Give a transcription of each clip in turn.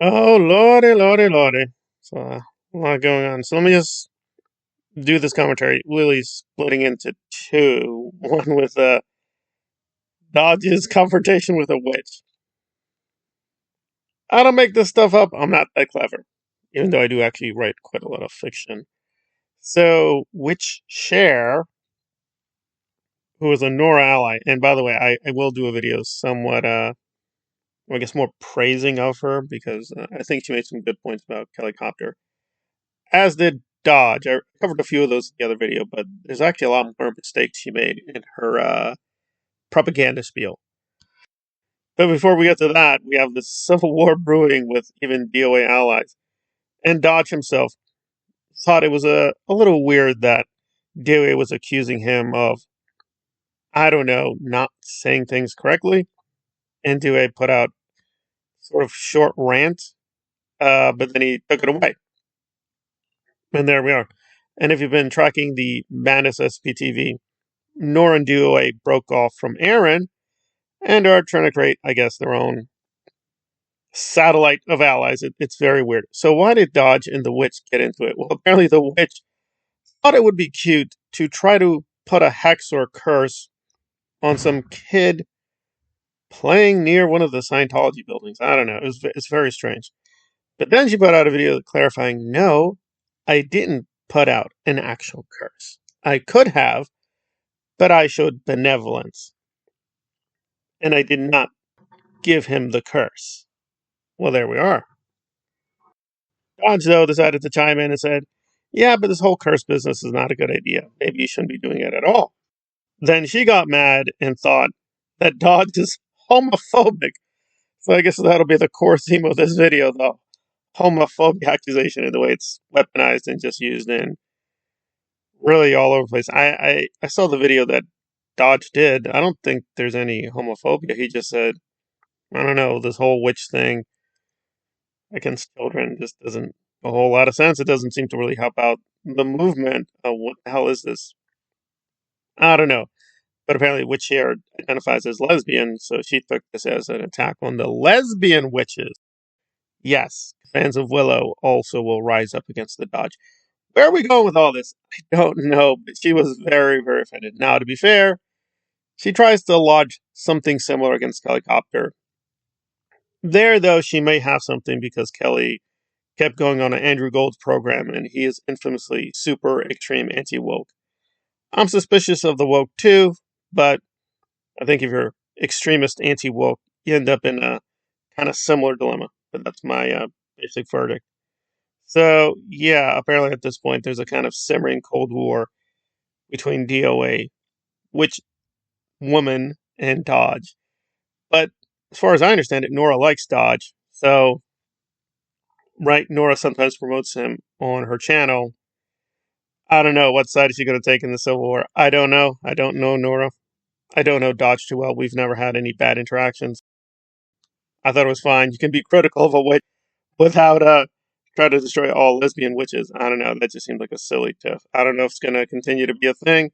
Oh, lordy, lordy, lordy. So, a lot going on. So let me just do this commentary, really splitting into two. One with Dodge's confrontation with a witch. I don't make this stuff up. I'm not that clever, even though I do actually write quite a lot of fiction. So, Witch Share, who is a Nora ally, and by the way, I will do a video somewhat, I guess, more praising of her because I think she made some good points about Kelly Copter, as did Dodge. I covered a few of those in the other video, but there's actually a lot more mistakes she made in her propaganda spiel. But before we get to that, we have this civil war brewing with even DOA allies. And Dodge himself thought it was a little weird that DOA was accusing him of, I don't know, not saying things correctly. And DOA put out sort of short rant, but then he took it away. And there we are. And if you've been tracking the Madness SPTV, Nora and DOA broke off from Aaron and are trying to create, I guess, their own satellite of allies. It's very weird. So why did Dodge and the witch get into it? Well, apparently the witch thought it would be cute to try to put a hex or curse on some kid playing near one of the Scientology buildings. I don't know. It's very strange. But then she put out a video clarifying, no, I didn't put out an actual curse. I could have, but I showed benevolence. And I did not give him the curse. Well, there we are. Dodge, though, decided to chime in and said, yeah, but this whole curse business is not a good idea. Maybe you shouldn't be doing it at all. Then she got mad and thought that Dodge is homophobic. So I guess that'll be the core theme of this video, the homophobic accusation and the way it's weaponized and just used in really all over the place. I saw the video that Dodge did. I don't think there's any homophobia. He just said, I don't know, this whole witch thing against children just doesn't a whole lot of sense. It doesn't seem to really help out the movement. What the hell is this? I don't know. But apparently, Witch here identifies as lesbian, so she took this as an attack on the lesbian witches. Yes, fans of Willow also will rise up against the Dodge. Where are we going with all this? I don't know, but she was very, very offended. Now, to be fair, she tries to lodge something similar against Kelly Copter. There, though, she may have something because Kelly kept going on Andrew Gold's program, and he is infamously super extreme anti-woke. I'm suspicious of the woke too, but I think if you're extremist anti-woke, you end up in a kind of similar dilemma. But that's my basic verdict. So yeah, apparently at this point there's a kind of simmering Cold War between DOA, which woman, and Dodge. But as far as I understand it, Nora likes Dodge. So right, Nora sometimes promotes him on her channel. I don't know what side is she going to take in the Civil War. I don't know. I don't know Nora. I don't know Dodge too well. We've never had any bad interactions. I thought it was fine. You can be critical of a witch without try to destroy all lesbian witches. I don't know. That just seems like a silly tiff. I don't know if it's going to continue to be a thing,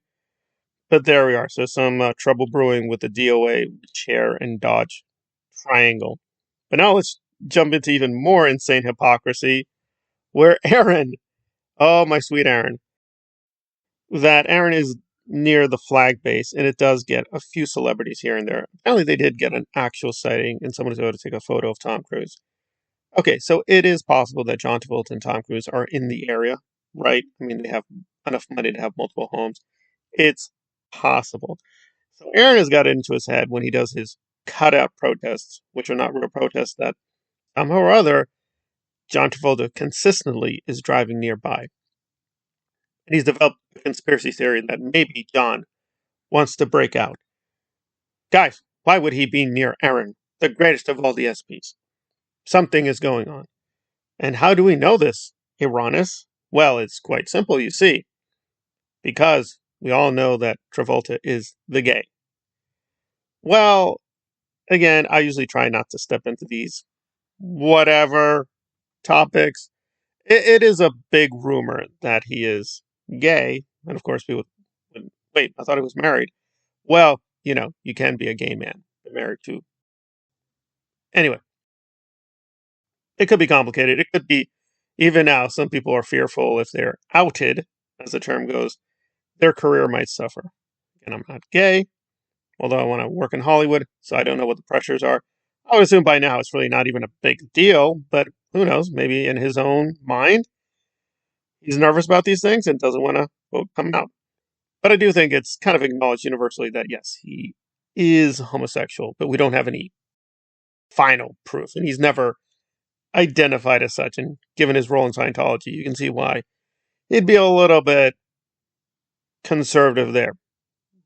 but there we are. So some trouble brewing with the DOA, Chair, and Dodge triangle. But now let's jump into even more insane hypocrisy, where Aaron, oh my sweet Aaron, that Aaron is near the flag base, and it does get a few celebrities here and there. Apparently, they did get an actual sighting, and someone was able to take a photo of Tom Cruise. Okay, so it is possible that John Travolta and Tom Cruise are in the area, right? I mean, they have enough money to have multiple homes. It's possible. So Aaron has got it into his head when he does his cutout protests, which are not real protests, that somehow or other, John Travolta consistently is driving nearby. And he's developed a conspiracy theory that maybe John wants to break out. Guys, why would he be near Aaron, the greatest of all the SPs? Something is going on. And how do we know this, Uranus? Well, it's quite simple, you see. Because we all know that Travolta is the gay. Well, again, I usually try not to step into these whatever topics. It is a big rumor that he is gay. And of course, people would, wait, I thought he was married. Well, you can be a gay man, married to. Anyway, it could be complicated. It could be, even now, some people are fearful if they're outed, as the term goes, their career might suffer. And I'm not gay, although I want to work in Hollywood, so I don't know what the pressures are. I would assume by now it's really not even a big deal, but who knows? Maybe in his own mind, he's nervous about these things and doesn't want to, quote, come out. But I do think it's kind of acknowledged universally that, yes, he is homosexual, but we don't have any final proof. And he's never identified as such. And given his role in Scientology, you can see why he'd be a little bit conservative there.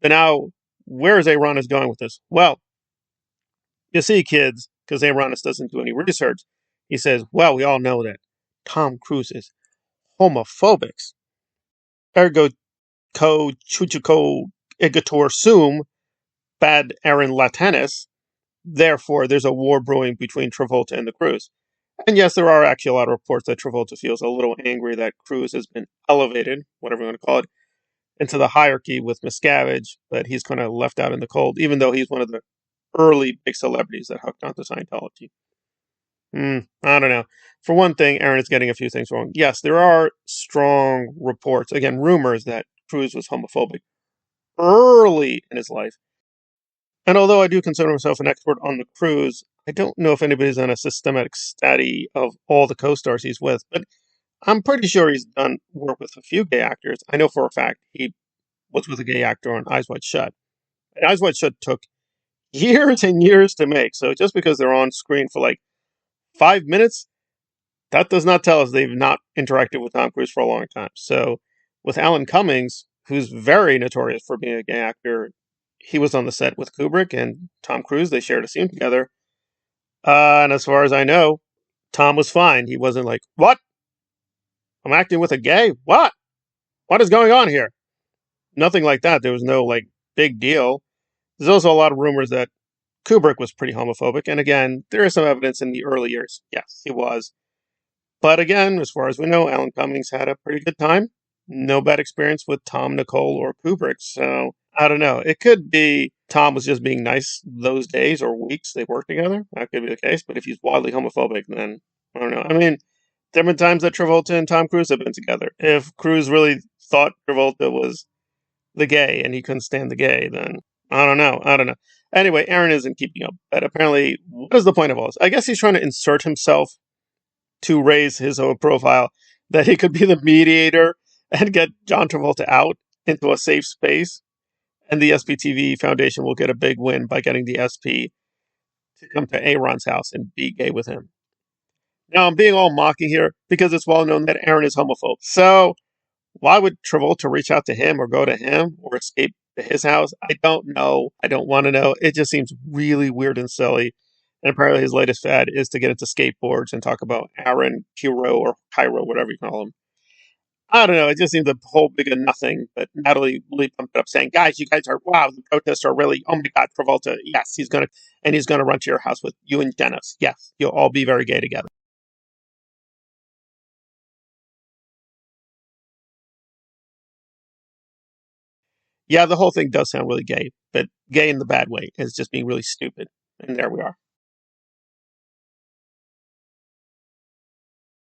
But now, where is Aaronis going with this? Well, you see, kids, because Aaronis doesn't do any research, he says, well, we all know that Tom Cruise is homophobic. Ergo co chuchuco igator sum bad Aaron Latanis. Therefore, there's a war brewing between Travolta and the Cruise. And yes, there are actually a lot of reports that Travolta feels a little angry that Cruise has been elevated, whatever you want to call it, into the hierarchy with Miscavige, but he's kind of left out in the cold, even though he's one of the early big celebrities that hooked onto Scientology. I don't know. For one thing, Aaron is getting a few things wrong. Yes, there are strong reports, again, rumors that Cruise was homophobic early in his life. And although I do consider myself an expert on the Cruise, I don't know if anybody's done a systematic study of all the co-stars he's with, but I'm pretty sure he's done work with a few gay actors. I know for a fact he was with a gay actor on Eyes Wide Shut. And Eyes Wide Shut took years and years to make, so just because they're on screen for like 5 minutes, that does not tell us they've not interacted with Tom Cruise for a long time. So with Alan Cummings, who's very notorious for being a gay actor, he was on the set with Kubrick and Tom Cruise. They shared a scene together. And as far as I know, Tom was fine. He wasn't like, what? I'm acting with a gay? What? What is going on here? Nothing like that. There was no like big deal. There's also a lot of rumors that Kubrick was pretty homophobic. And again, there is some evidence in the early years. Yes, he was. But again, as far as we know, Alan Cummings had a pretty good time. No bad experience with Tom, Nicole, or Kubrick. So I don't know. It could be Tom was just being nice those days or weeks they worked together. That could be the case. But if he's wildly homophobic, then I don't know. I mean, there have been times that Travolta and Tom Cruise have been together. If Cruise really thought Travolta was the gay and he couldn't stand the gay, then I don't know. I don't know. Anyway, Aaron isn't keeping up. But apparently, what is the point of all this? I guess he's trying to insert himself to raise his own profile, that he could be the mediator and get John Travolta out into a safe space. And the SPTV Foundation will get a big win by getting the SP to come to Aaron's house and be gay with him. Now, I'm being all mocking here because it's well known that Aaron is homophobe. So, why would Travolta reach out to him or go to him or escape to his house? I don't know. I don't want to know. It just seems really weird and silly. And apparently his latest fad is to get into skateboards and talk about Aaron, Kiro, or Cairo, whatever you call him. I don't know. It just seems a whole big of nothing. But Natalie really pumped it up saying, guys, you guys are, wow, the protests are really, oh my God, Travolta. Yes, he's going to run to your house with you and Dennis. Yes, you'll all be very gay together. Yeah, the whole thing does sound really gay, but gay in the bad way. It's just being really stupid. And there we are.